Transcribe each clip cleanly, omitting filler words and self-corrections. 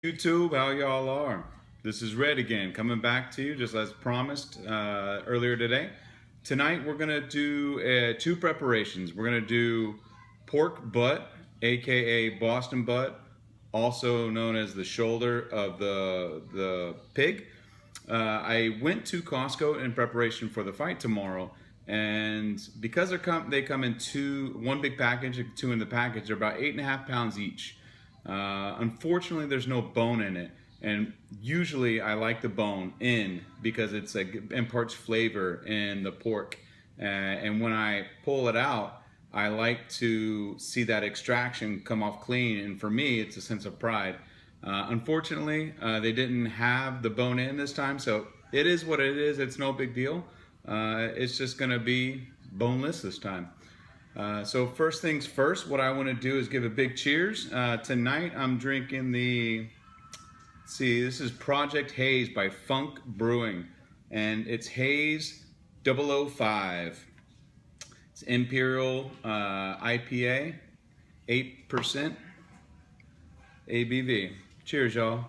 YouTube, how y'all are? This is Red again, coming back to you just as promised earlier today. Tonight we're gonna do two preparations. We're gonna do pork butt, aka Boston butt, also known as the shoulder of the pig. I went to Costco in preparation for the fight tomorrow, and because they come in one big package, two in the package. They're about 8.5 pounds each. Unfortunately, there's no bone in it, and usually I like the bone in because it's imparts flavor in the pork. And when I pull it out, I like to see that extraction come off clean, and for me, it's a sense of pride. Unfortunately, they didn't have the bone in this time, so it is what it is. It's no big deal. It's just gonna be boneless this time. So first things first, what I want to do is give a big cheers. Tonight I'm drinking this is Project Haze by Funk Brewing, and it's Haze 005. It's Imperial IPA, 8% ABV. Cheers, y'all.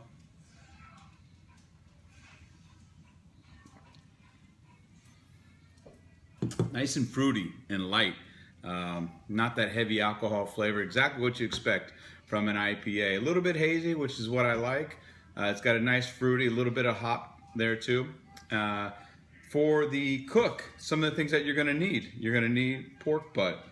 Nice and fruity and light. Not that heavy alcohol flavor, exactly what you expect from an IPA. A little bit hazy, which is what I like. It's got a nice fruity, a little bit of hop there too. For the cook, some of the things that you're gonna need. You're gonna need pork butt,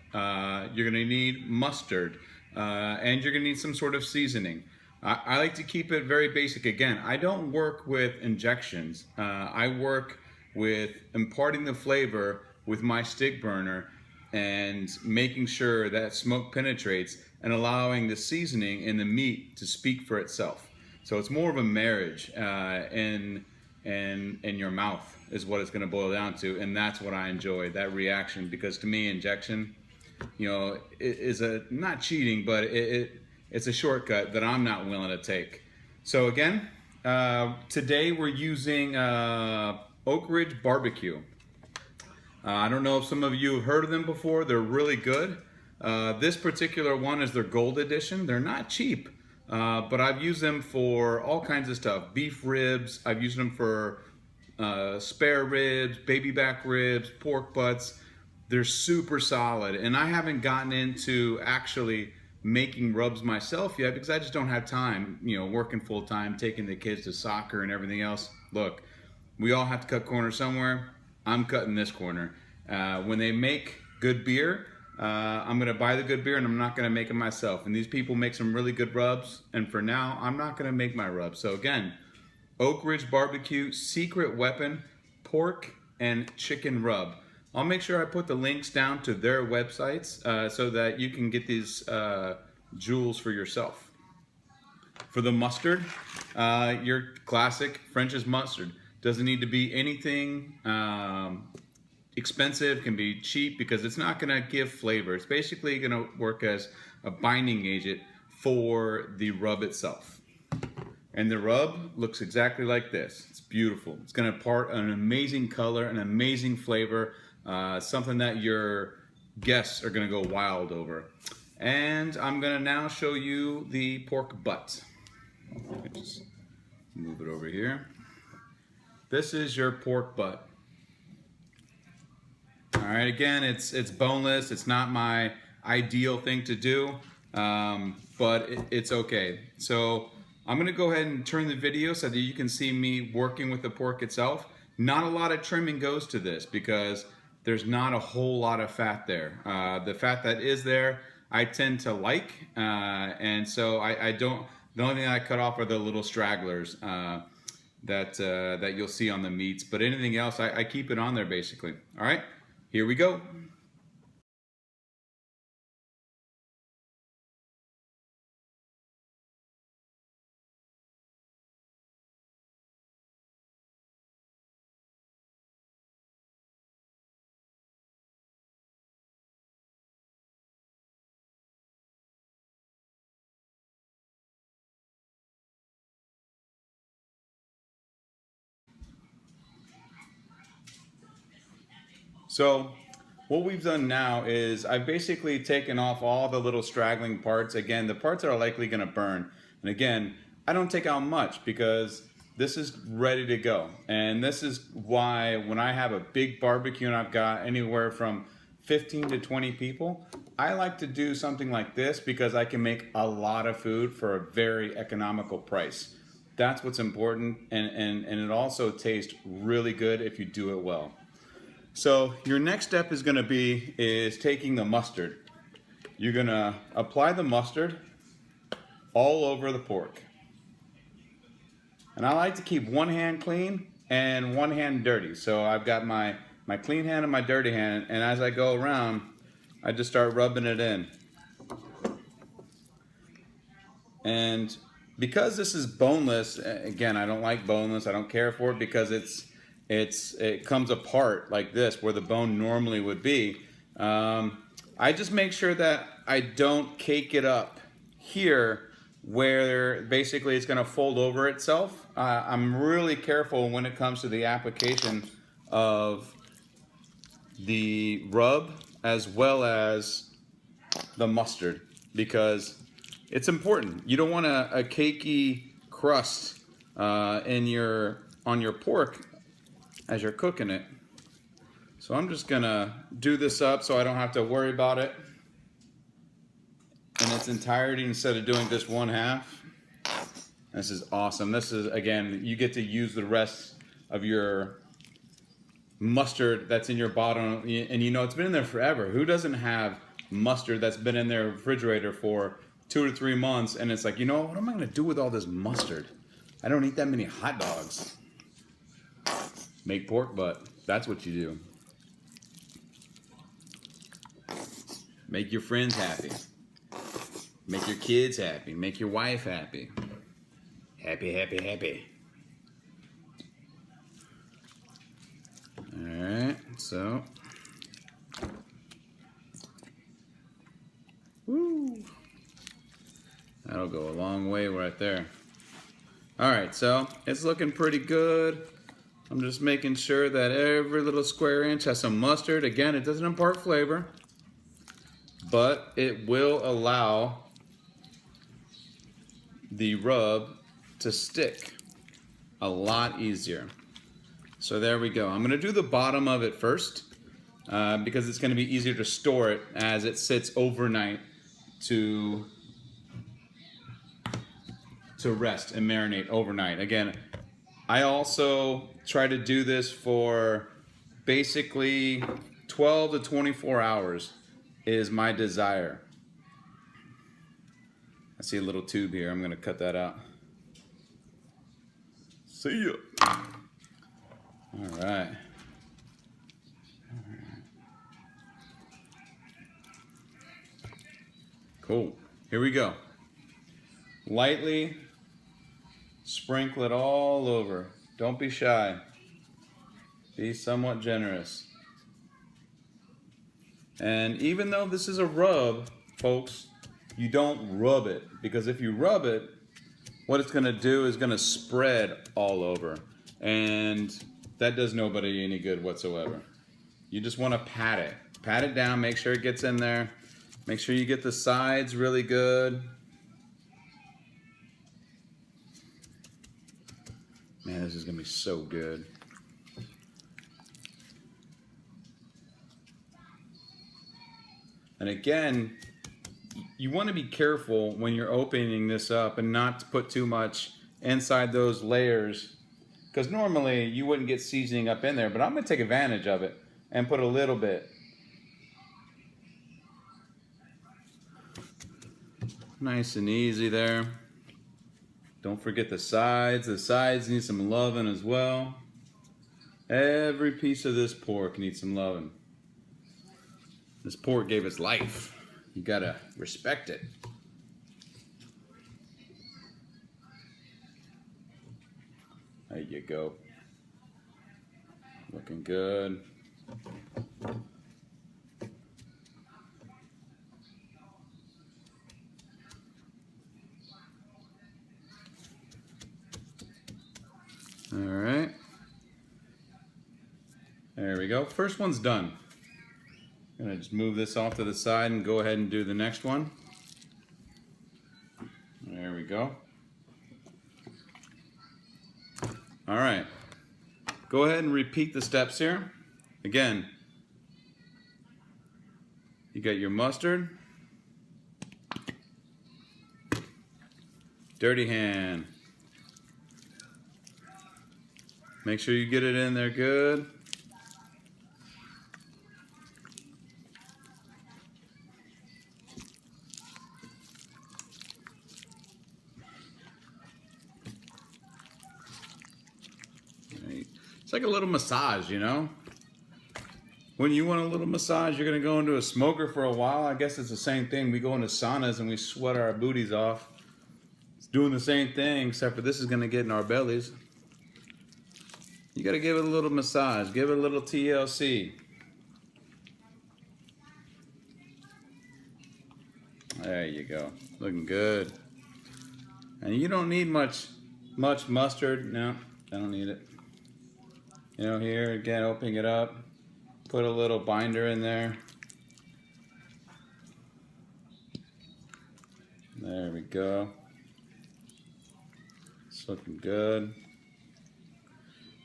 you're gonna need mustard, and you're gonna need some sort of seasoning. I like to keep it very basic. Again, I don't work with injections. I work with imparting the flavor with my stick burner and making sure that smoke penetrates and allowing the seasoning in the meat to speak for itself. So it's more of a marriage in your mouth is what it's going to boil down to, and that's what I enjoy, that reaction, because to me injection, is not cheating, but it's a shortcut that I'm not willing to take. So again, today we're using Oakridge BBQ. I don't know if some of you have heard of them before. They're really good. This particular one is their gold edition. They're not cheap, but I've used them for all kinds of stuff. Beef ribs, I've used them for spare ribs, baby back ribs, pork butts. They're super solid, and I haven't gotten into actually making rubs myself yet because I just don't have time, working full time, taking the kids to soccer and everything else. Look, we all have to cut corners somewhere. I'm cutting this corner. When they make good beer, I'm gonna buy the good beer and I'm not gonna make it myself. And these people make some really good rubs, and for now, I'm not gonna make my rubs. So again, Oakridge BBQ Secret Weapon Pork and Chicken Rub. I'll make sure I put the links down to their websites so that you can get these jewels for yourself. For the mustard, your classic French's mustard. Doesn't need to be anything expensive, can be cheap because it's not gonna give flavor. It's basically gonna work as a binding agent for the rub itself. And the rub looks exactly like this. It's beautiful. It's gonna impart an amazing color, an amazing flavor, something that your guests are gonna go wild over. And I'm gonna now show you the pork butt. Let me just move it over here. This is your pork butt. All right, again, it's boneless. It's not my ideal thing to do, but it's okay. So I'm gonna go ahead and turn the video so that you can see me working with the pork itself. Not a lot of trimming goes to this because there's not a whole lot of fat there. The fat that is there, I tend to like, and so I don't, the only thing I cut off are the little stragglers. That you'll see on the meats, but anything else I keep it on there basically. All right, here we go. So what we've done now is I've basically taken off all the little straggling parts. Again, the parts that are likely going to burn. And again, I don't take out much because this is ready to go. And this is why when I have a big barbecue and I've got anywhere from 15 to 20 people, I like to do something like this because I can make a lot of food for a very economical price. That's what's important, and it also tastes really good if you do it well. So your next step is going to be taking the mustard. You're going to apply the mustard all over the pork. And I like to keep one hand clean and one hand dirty. So I've got my clean hand and my dirty hand, and as I go around, I just start rubbing it in. And because this is boneless, again, I don't like boneless. I don't care for it because it comes apart like this where the bone normally would be. I just make sure that I don't cake it up here where basically it's going to fold over itself. I'm really careful when it comes to the application of the rub as well as the mustard because it's important. You don't want a cakey crust on your pork as you're cooking it. So I'm just gonna do this up so I don't have to worry about it in its entirety instead of doing just one half. This is awesome. This is, again, you get to use the rest of your mustard that's in your bottom, and you know it's been in there forever. Who doesn't have mustard that's been in their refrigerator for 2 to 3 months, and it's like, you know, what am I gonna do with all this mustard? I don't eat that many hot dogs. Make pork butt. That's what you do. Make your friends happy. Make your kids happy. Make your wife happy. Happy, happy, happy. Alright, so. Woo. That'll go a long way right there. Alright, so it's looking pretty good. I'm just making sure that every little square inch has some mustard. Again, it doesn't impart flavor, but it will allow the rub to stick a lot easier. So there we go. I'm going to do the bottom of it first because it's going to be easier to store it as it sits overnight to rest and marinate overnight. Again, I also try to do this for basically 12 to 24 hours is my desire. I see a little tube here. I'm going to cut that out. See ya. All right. Cool. Here we go. Lightly sprinkle it all over. Don't be shy. Be somewhat generous. And even though this is a rub, folks, you don't rub it, because if you rub it, what it's going to do is going to spread all over, and that does nobody any good whatsoever. You just want to pat it down, make sure it gets in there, make sure you get the sides really good. Man, this is going to be so good. And again, you want to be careful when you're opening this up and not to put too much inside those layers, because normally you wouldn't get seasoning up in there, but I'm going to take advantage of it and put a little bit. Nice and easy there. Don't forget the sides. The sides need some loving as well. Every piece of this pork needs some loving. This pork gave us life. You gotta respect it. There you go. Looking good. All right. There we go. First one's done. I'm gonna just move this off to the side and go ahead and do the next one. There we go. All right, go ahead and repeat the steps here. Again, you got your mustard, dirty hand. Make sure you get it in there good. It's like a little massage, you know? When you want a little massage, you're gonna go into a smoker for a while. I guess it's the same thing. We go into saunas and we sweat our booties off. It's doing the same thing, except for this is gonna get in our bellies. You gotta give it a little massage, give it a little TLC. There you go, looking good. And you don't need much mustard. No, I don't need it. You know, here again, opening it up, put a little binder in there. There we go. It's looking good.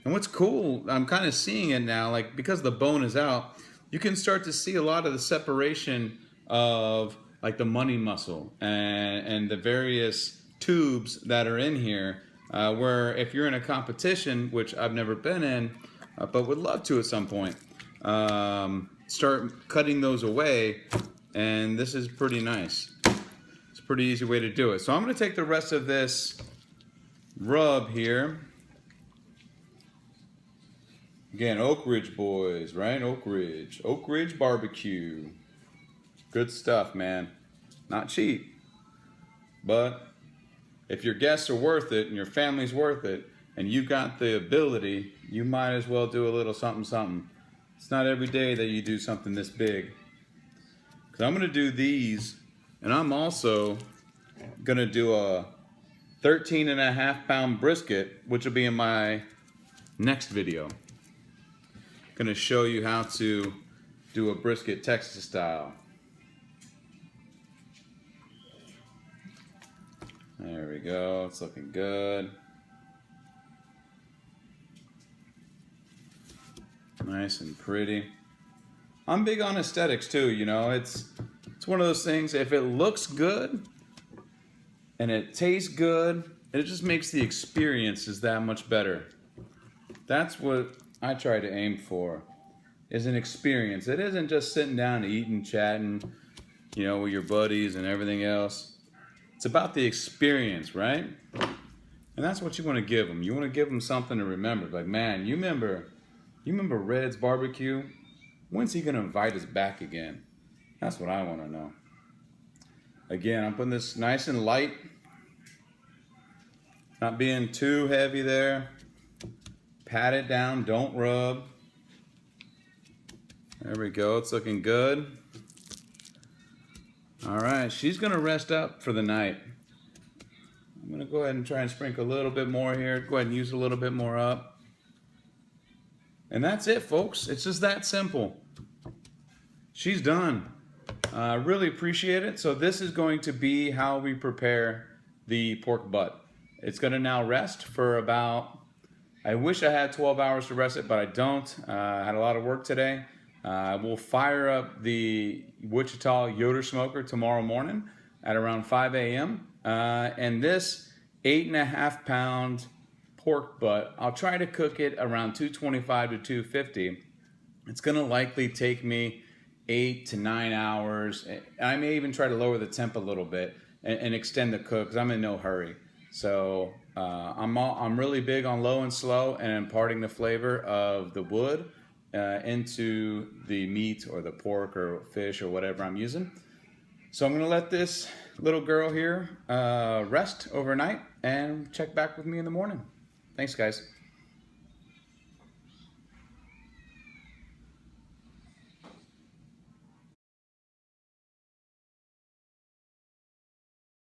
And what's cool, I'm kind of seeing it now, like because the bone is out, you can start to see a lot of the separation of like the money muscle and the various tubes that are in here. Where if you're in a competition, which I've never been in, but would love to at some point, start cutting those away, and this is pretty nice. It's a pretty easy way to do it. So I'm going to take the rest of this rub here. Again, Oakridge boys, right? Oakridge BBQ. Good stuff, man. Not cheap, but if your guests are worth it and your family's worth it and you've got the ability, you might as well do a little something, something. It's not every day that you do something this big. Because I'm going to do these, and I'm also going to do a 13.5-pound brisket, which will be in my next video. Going to show you how to do a brisket Texas style. There we go, it's looking good. Nice and pretty. I'm big on aesthetics too, you know, it's one of those things, if it looks good and it tastes good, it just makes the experiences that much better. That's what I try to aim for, is an experience. It isn't just sitting down eating, chatting, you know, with your buddies and everything else. It's about the experience, right? And that's what you want to give them. You want to give them something to remember. Like, man, you remember Red's barbecue? When's he gonna invite us back again? That's what I want to know. Again, I'm putting this nice and light. Not being too heavy there. Pat it down, don't rub. There we go, it's looking good. All right, she's gonna rest up for the night. I'm gonna go ahead and try and sprinkle a little bit more here. Go ahead and use a little bit more up. And that's it, folks. It's just that simple. She's done. I really appreciate it. So this is going to be how we prepare the pork butt. It's gonna now rest for about, I wish I had 12 hours to rest it, but I don't. I had a lot of work today. We'll fire up the Wichita Yoder smoker tomorrow morning at around 5 a.m. And this 8.5-pound pork butt, I'll try to cook it around 225 to 250. It's gonna likely take me 8 to 9 hours. I may even try to lower the temp a little bit and extend the cook, because I'm in no hurry. So I'm really big on low and slow and imparting the flavor of the wood into the meat or the pork or fish or whatever I'm using. So I'm gonna let this little girl here rest overnight and check back with me in the morning. Thanks, guys.